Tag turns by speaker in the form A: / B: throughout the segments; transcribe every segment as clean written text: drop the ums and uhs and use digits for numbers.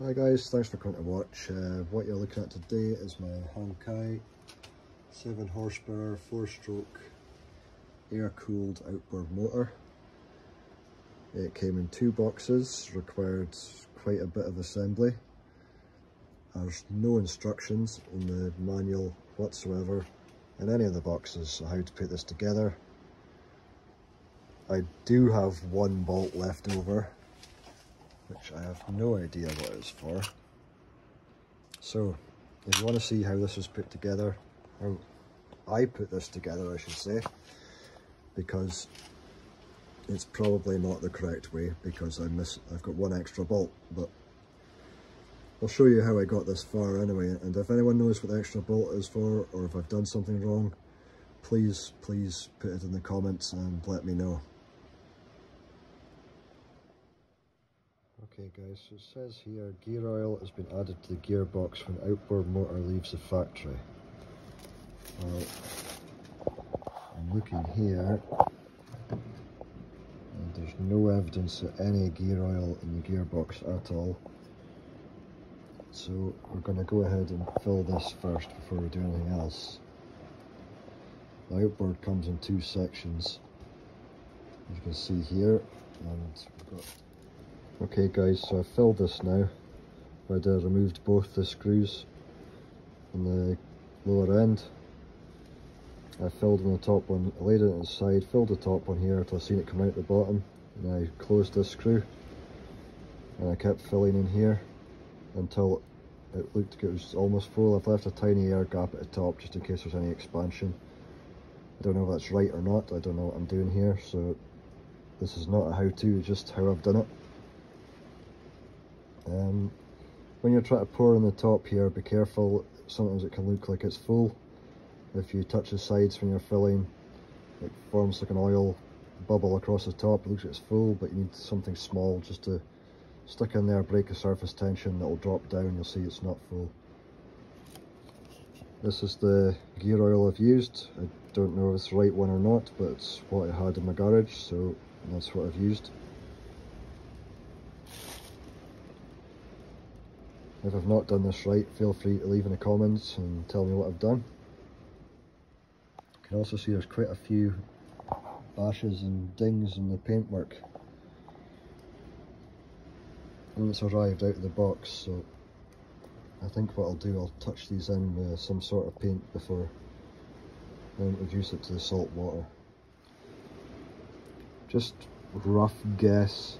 A: Hi guys, thanks for coming to watch. What you're looking at today is my Hangkai 7 horsepower 4-stroke air-cooled outboard motor. It came in 2 boxes, required quite a bit of assembly. There's no instructions in the manual whatsoever in any of the boxes on how to put this together. I do have one bolt left over, which I have no idea what it's for. So, if you want to see how this was put together, how I put this together I should say, because it's probably not the correct way because I've got one extra bolt, but I'll show you how I got this far anyway, and if anyone knows what the extra bolt is for, or if I've done something wrong, please put it in the comments and let me know. Okay guys, so it says here gear oil has been added to the gearbox when outboard motor leaves the factory. Well, I'm looking here and there's no evidence of any gear oil in the gearbox at all. So we're going to go ahead and fill this first before we do anything else. The outboard comes in 2 sections, as you can see here, and we've got... Okay guys, so I've filled this now. I'd removed both the screws on the lower end. I filled in the top one, I laid it inside, filled the top one here until I seen it come out the bottom, and I closed this screw and I kept filling in here until it looked like it was almost full. I've left a tiny air gap at the top just in case there's any expansion. I don't know if that's right or not, I don't know what I'm doing here, so this is not a how-to, it's just how I've done it. When you're trying to pour in the top here, be careful, sometimes it can look like it's full. If you touch the sides when you're filling, it forms like an oil bubble across the top, it looks like it's full, but you need something small just to stick in there, break the surface tension, that'll drop down, you'll see it's not full. This is the gear oil I've used. I don't know if it's the right one or not, but it's what I had in my garage, so that's what I've used. If I've not done this right, feel free to leave in the comments and tell me what I've done. You can also see there's quite a few bashes and dings in the paintwork when it's arrived out of the box, so I think what I'll do, I'll touch these in with some sort of paint before I introduce it to the salt water. Just rough guess.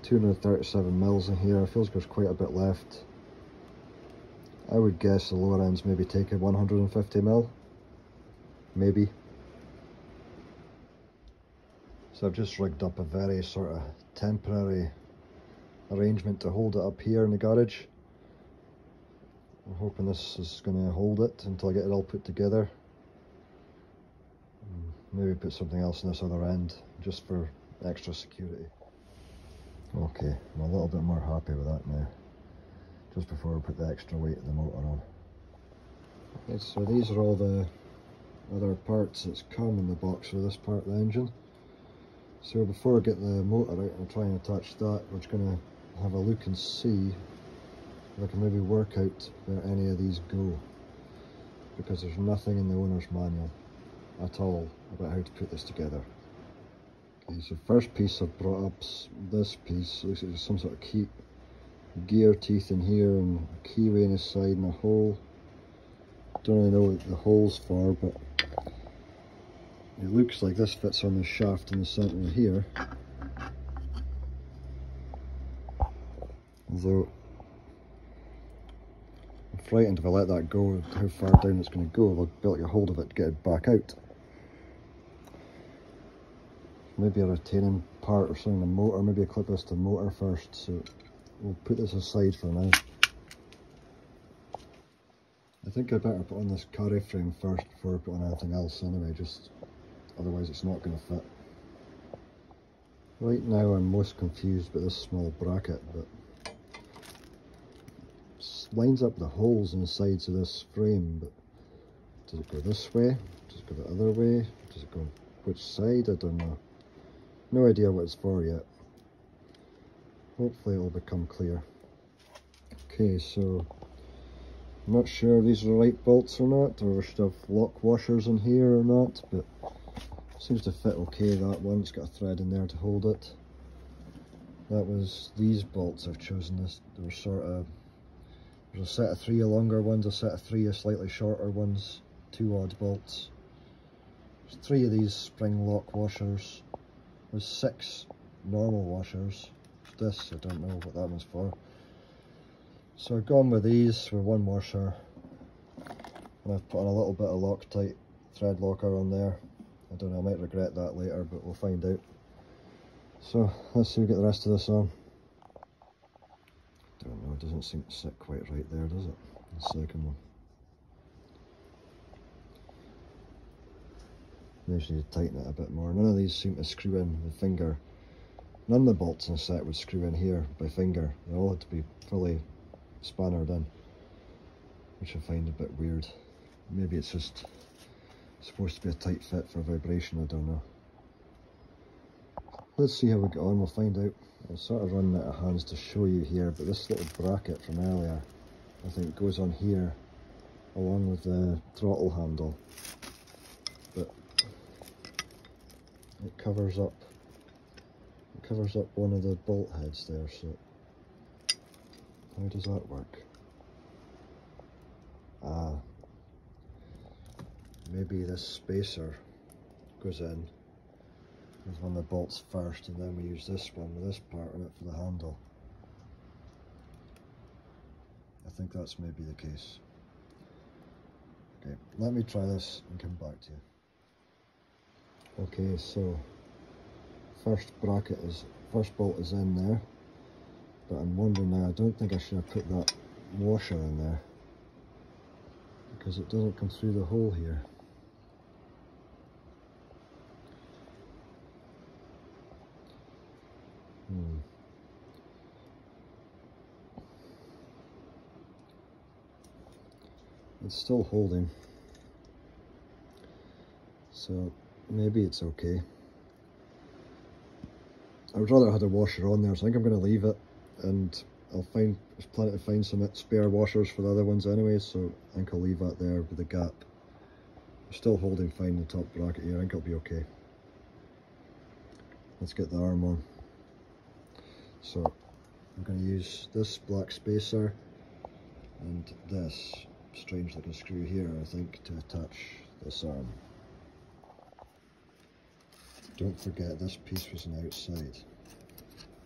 A: 237 mils in here, it feels like there's quite a bit left. I would guess the lower end's maybe taking 150 mil, maybe. So I've just rigged up a very sort of temporary arrangement to hold it up here in the garage. I'm hoping this is going to hold it until I get it all put together. Maybe put something else on this other end, just for extra security. Okay, I'm a little bit more happy with that now, just before we put the extra weight of the motor on. Okay, so these are all the other parts that's come in the box for this part of the engine. So before I get the motor out and try and attach that, we're just going to have a look and see if I can maybe work out where any of these go, because there's nothing in the owner's manual at all about how to put this together. Okay, so first piece I've brought up, this piece, looks like there's some sort of key, gear teeth in here and a keyway in the side and a hole. Don't really know what the hole's for, but it looks like this fits on the shaft in the centre here. Although I'm frightened if I let that go, how far down it's going to go. I'll be able to get hold of it to get it back out. Maybe a retaining part or something, the motor, maybe a clip this to the motor first, so we'll put this aside for now. I think I better put on this carry frame first before I put on anything else anyway, just otherwise it's not going to fit. Right now I'm most confused about this small bracket, but it lines up the holes in the sides of this frame, but does it go this way? Does it go the other way? Does it go which side? I don't know. No idea what it's for yet. Hopefully it will become clear. Okay, so I'm not sure if these are the right bolts or not, or we should have lock washers in here or not, but it seems to fit okay, that one. It's got a thread in there to hold it. That was these bolts I've chosen. This, they were sort of, there's a set of 3 longer ones, a set of 3 slightly shorter ones, 2 odd bolts. There's 3 of these spring lock washers. There's 6 normal washers. This, I don't know what that one's for. So I've gone with these with 1 washer, and I've put on a little bit of Loctite thread locker on there. I don't know, I might regret that later, but we'll find out. So let's see if we get the rest of this on. Don't know, it doesn't seem to sit quite right there, does it? The second one. Maybe just need to tighten it a bit more. None of these seem to screw in with finger. None of the bolts in the set would screw in here by finger. They all had to be fully spannered in, which I find a bit weird. Maybe it's just supposed to be a tight fit for vibration, I don't know. Let's see how we get on, we'll find out. I'm sort of running out of hands to show you here, but this little bracket from earlier, I think goes on here along with the throttle handle, but it covers up one of the bolt heads there. So how does that work? Maybe this spacer goes in with one of the bolts first, and then we use this one with this part on it for the handle. I think that's maybe the case. Okay, let me try this and come back to you. Okay, so first bolt is in there, but I'm wondering now, I don't think I should have put that washer in there, because it doesn't come through the hole here. It's still holding, so maybe it's okay. I would rather have had a washer on there, so I think I'm going to leave it, and I'll find, there's plenty to find some spare washers for the other ones anyway, so I think I'll leave that there with the gap. I'm still holding fine the top bracket here, I think it'll be okay. Let's get the arm on. So I'm going to use this black spacer and this strange looking screw here, I think, to attach this arm. Don't forget, this piece was on the outside.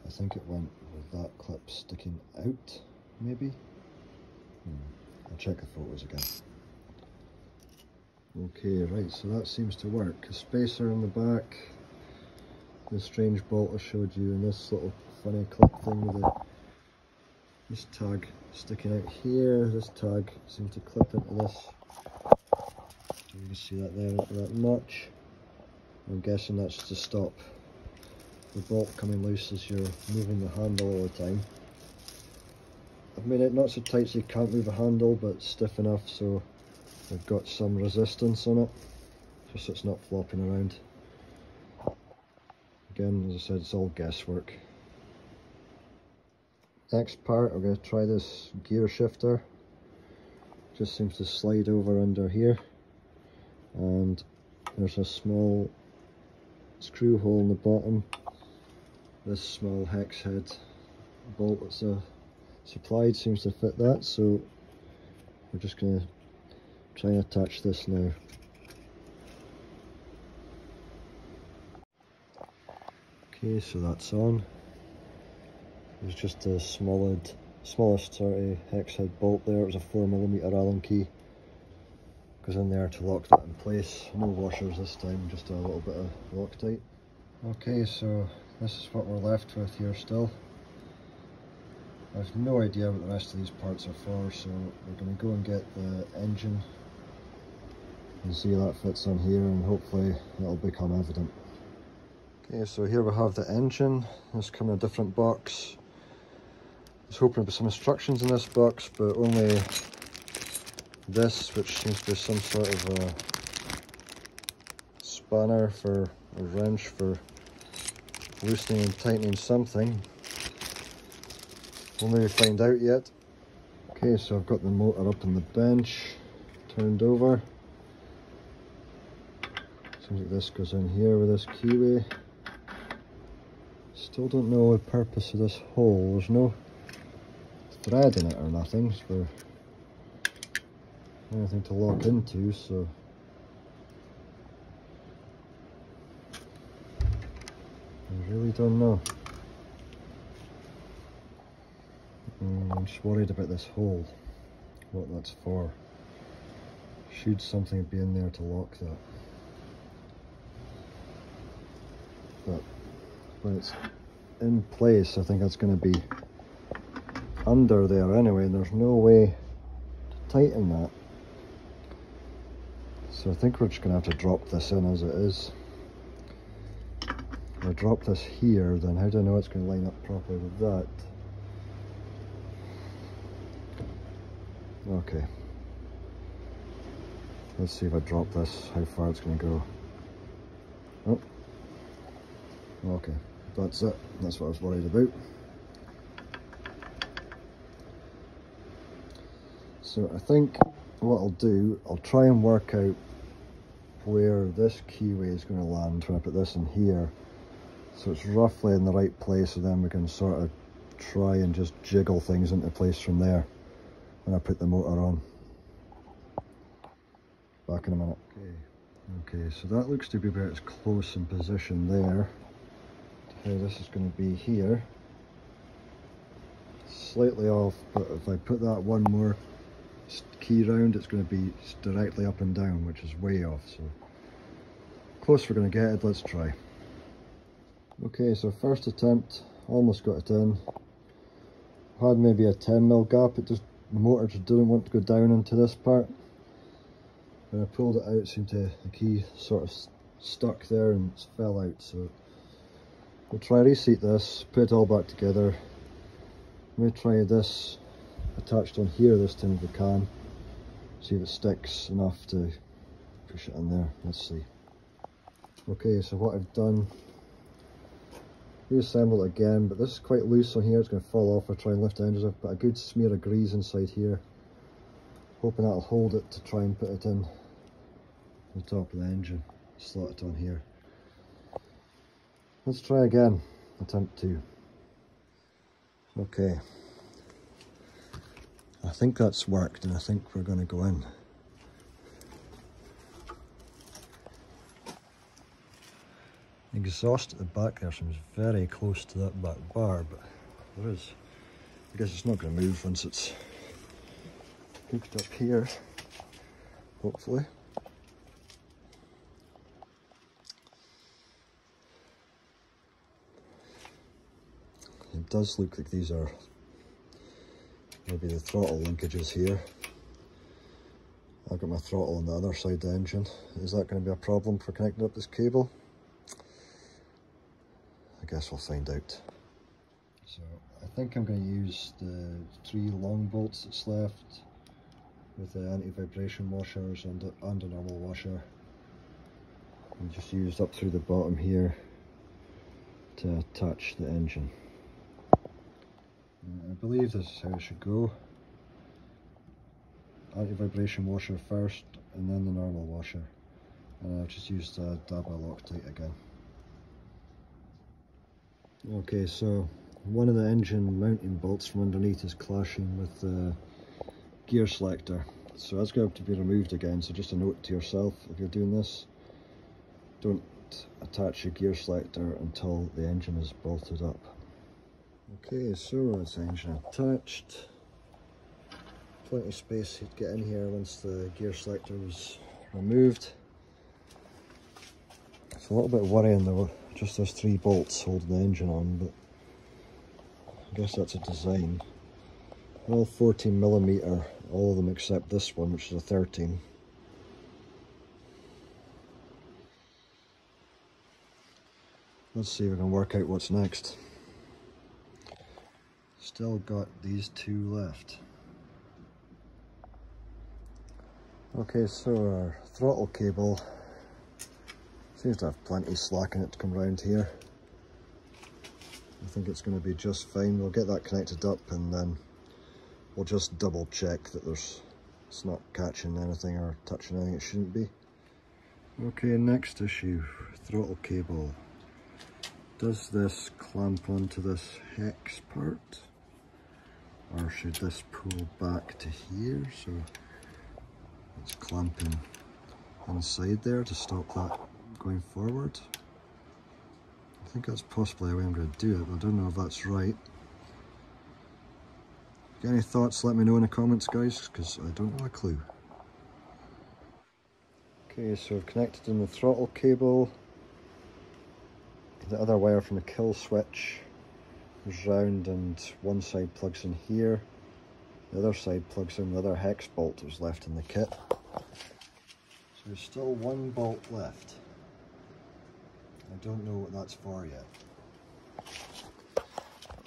A: I think it went with that clip sticking out, maybe? I'll check the photos again. Okay, right, so that seems to work. A spacer in the back, the strange bolt I showed you, and this little funny clip thing with this tag sticking out here. This tag seems to clip into this. You can see that there, that notch. I'm guessing that's to stop the bolt coming loose as you're moving the handle all the time. I've made it not so tight so you can't move the handle, but stiff enough so I've got some resistance on it, just so it's not flopping around. Again, as I said, it's all guesswork. Next part, I'm going to try this gear shifter. Just seems to slide over under here, and there's a small screw hole in the bottom. This small hex head bolt that's supplied seems to fit that, so we're just going to try and attach this now. Okay, so that's on. There's just a smallest sort of hex head bolt there. It was a 4mm Allen key. Goes in there to lock that in place. No washers this time, just a little bit of Loctite. Okay, so this is what we're left with here still. I've no idea what the rest of these parts are for, so we're going to go and get the engine and see how that fits on here, and hopefully it'll become evident. Okay, so here we have the engine. It's come in a different box. I was hoping there was some instructions in this box, but only this, which seems to be some sort of a spanner for a wrench for loosening and tightening something. We'll maybe find out yet. Okay, so I've got the motor up on the bench, turned over. Seems like this goes in here with this keyway. Still don't know the purpose of this hole. There's no thread in it or nothing for anything to lock into, so I really don't know. I'm just worried about this hole, what that's for. Should something be in there to lock that? But when it's in place, I think that's going to be under there anyway, and there's no way to tighten that. So I think we're just going to have to drop this in as it is. If I drop this here, then how do I know it's going to line up properly with that? Okay. Let's see if I drop this, how far it's going to go. Oh. Okay, that's it. That's what I was worried about. So I think what I'll do, I'll try and work out where this keyway is going to land when I put this in here, so it's roughly in the right place, and then we can sort of try and just jiggle things into place from there when I put the motor on. Back in a minute. Okay, so that looks to be about as close in position there to how this is going to be here. Slightly off, but if I put that one more key round, it's going to be directly up and down, which is way off. So close we're going to get it. Let's try. Okay, so first attempt, almost got it in. Had maybe a 10mm gap. The motor just didn't want to go down into this part. When I pulled it out, it seemed to, the key sort of stuck there and it fell out. So we'll try reseat this, put it all back together. Let me try this attached on here this time if we can. See if it sticks enough to push it in there. Let's see. Okay, so what I've done, reassemble it again, but this is quite loose on here, it's going to fall off. I'll try and lift the hinges. I've put a good smear of grease inside here, hoping that'll hold it to try and put it in the top of the engine, slot it on here. Let's try again, attempt 2. Okay, I think that's worked, and I think we're going to go in. Exhaust at the back there seems very close to that back bar, but there is. I guess it's not going to move once it's hooked up here, hopefully. It does look like these are maybe the throttle linkages here. I've got my throttle on the other side of the engine. Is that going to be a problem for connecting up this cable? I guess we'll find out. So I think I'm going to use the 3 long bolts that's left with the anti-vibration washers and a normal washer, and just used up through the bottom here to attach the engine. I believe this is how it should go. Anti-vibration washer first and then the normal washer, and I've just used a dab of Loctite again. Okay, so one of the engine mounting bolts from underneath is clashing with the gear selector, so that's going to have to be removed again. So just a note to yourself, if you're doing this, don't attach your gear selector until the engine is bolted up. Okay, so it's engine attached. Plenty of space to get in here once the gear selector was removed. It's a little bit worrying though, just those 3 bolts holding the engine on, but I guess that's a design. All 14mm, all of them except this one, which is a 13. Let's see if we can work out what's next. Still got these 2 left. Okay, so our throttle cable seems to have plenty of slack in it to come round here. I think it's going to be just fine. We'll get that connected up and then we'll just double check that it's not catching anything or touching anything it shouldn't be. Okay, next issue, throttle cable. Does this clamp onto this hex part? Or should this pull back to here? So it's clamping inside there to stop that going forward. I think that's possibly a way I'm going to do it, but I don't know if that's right. Got any thoughts? Let me know in the comments, guys, because I don't have a clue. Okay, so I've connected in the throttle cable. The other wire from the kill switch is round and one side plugs in here. The other side plugs in the other hex bolt that was left in the kit. So there's still one bolt left. I don't know what that's for yet.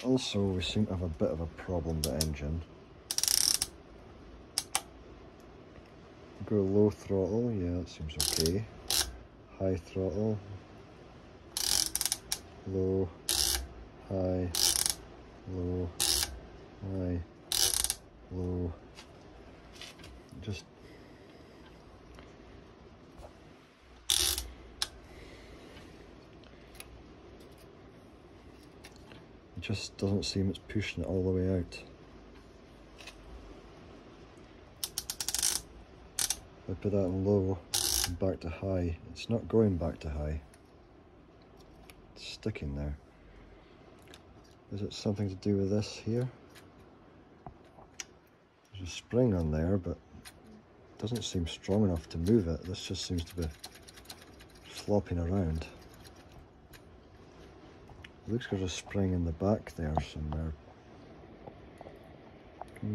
A: Also, we seem to have a bit of a problem with the engine. Go low throttle, yeah, that seems okay. High throttle. Low, high, low, high, low. It just doesn't seem it's pushing it all the way out. If I put that in low and back to high, it's not going back to high. It's sticking there. Is it something to do with this here? There's a spring on there, but it doesn't seem strong enough to move it. This just seems to be flopping around. It looks like there's a spring in the back there somewhere. I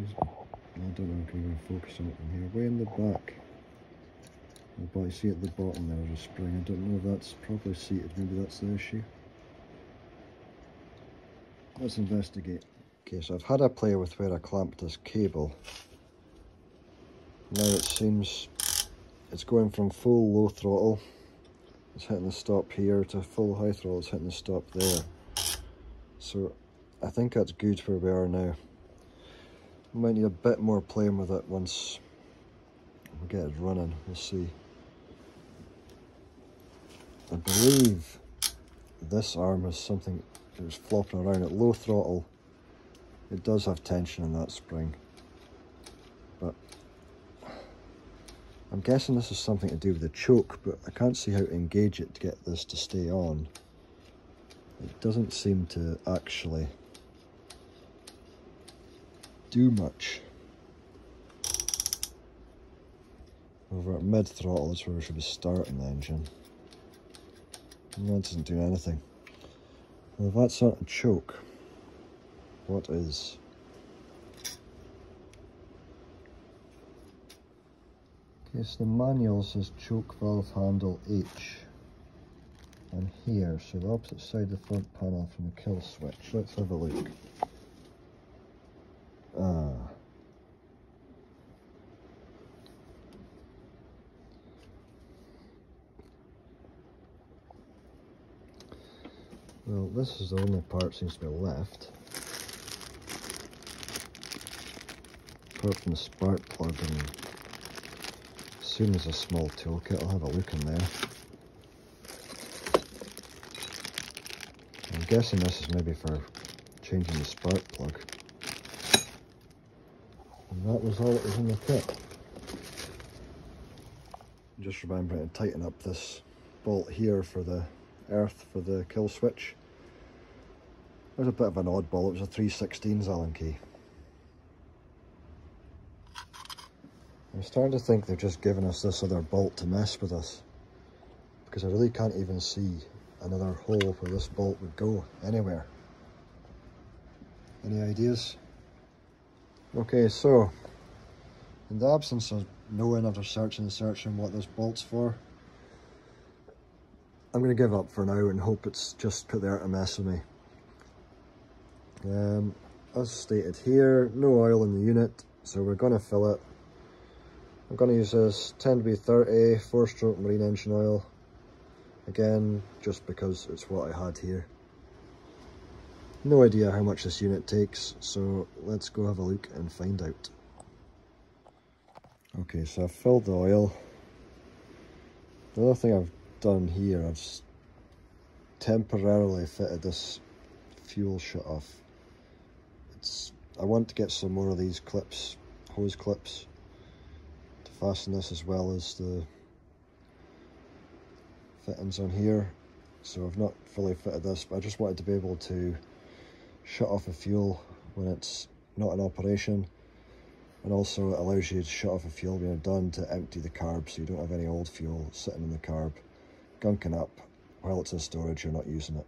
A: don't know if I can even focus on it from here. Way in the back. But you see at the bottom there's a spring. I don't know if that's properly seated. Maybe that's the issue. Let's investigate. Okay, so I've had a play with where I clamped this cable. Now it seems it's going from full low throttle, it's hitting the stop here, to full high throttle, it's hitting the stop there. So I think that's good where we are now. We might need a bit more playing with it once we get it running, we'll see. I believe this arm is something that was flopping around at low throttle. It does have tension in that spring, but I'm guessing this is something to do with the choke, but I can't see how to engage it to get this to stay on. It doesn't seem to actually do much. Over at mid throttle is where we should be starting the engine. And that doesn't do anything. Well, if that's not a choke, what is? Okay, so the manual says choke valve handle H on here, so the opposite side of the front panel from the kill switch. Let's have a look. Well, this is the only part that seems to be left. Apart from the spark plug, and as soon as a small toolkit, I'll have a look in there. I'm guessing this is maybe for changing the spark plug. And that was all that was in the kit. Just remembering to tighten up this bolt here for the earth for the kill switch. It was a bit of an oddball, it was a 3/16 Allen key. I'm starting to think they've just given us this other bolt to mess with us, because I really can't even see another hole where this bolt would go anywhere. Any ideas? Okay, so in the absence of knowing after searching and searching what this bolt's for, I'm going to give up for now and hope it's just put there to mess with me. As stated here, no oil in the unit, so we're going to fill it. I'm going to use this 10B30 4-stroke marine engine oil, again just because it's what I had here. No idea how much this unit takes, so let's go have a look and find out. Okay, so I've filled the oil. The other thing I've done here, I've temporarily fitted this fuel shut-off. I want to get some more of these clips, hose clips, to fasten this as well as the fittings on here. So I've not fully fitted this, but I just wanted to be able to shut off the fuel when it's not in operation, and also it allows you to shut off the fuel when you're done to empty the carb, so you don't have any old fuel sitting in the carb gunking up while it's in storage, you're not using it.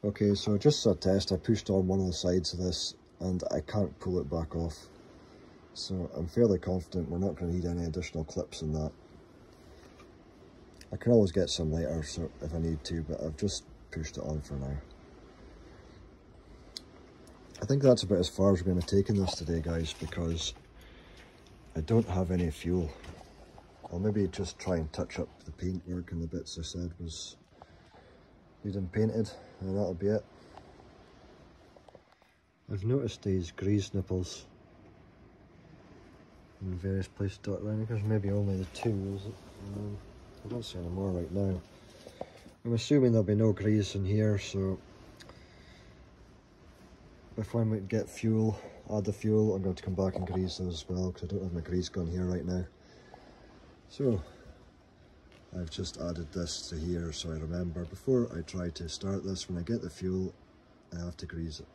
A: Okay, so just as a test, I pushed on one of the sides of this and I can't pull it back off, so I'm fairly confident we're not going to need any additional clips in that. I can always get some later so if I need to, but I've just pushed it on for now. I think that's about as far as we're going to take in this today, guys, because I don't have any fuel. I'll maybe just try and touch up the paintwork and the bits I said was needing painted, and that'll be it. I've noticed these grease nipples in various places dotted around. I think there's maybe only the two, is it? I don't see any more right now. I'm assuming there'll be no grease in here, so if when we get fuel, add the fuel, I'm going to come back and grease those as well, because I don't have my grease gun here right now. So I've just added this to here so I remember before I try to start this, when I get the fuel I have to grease it.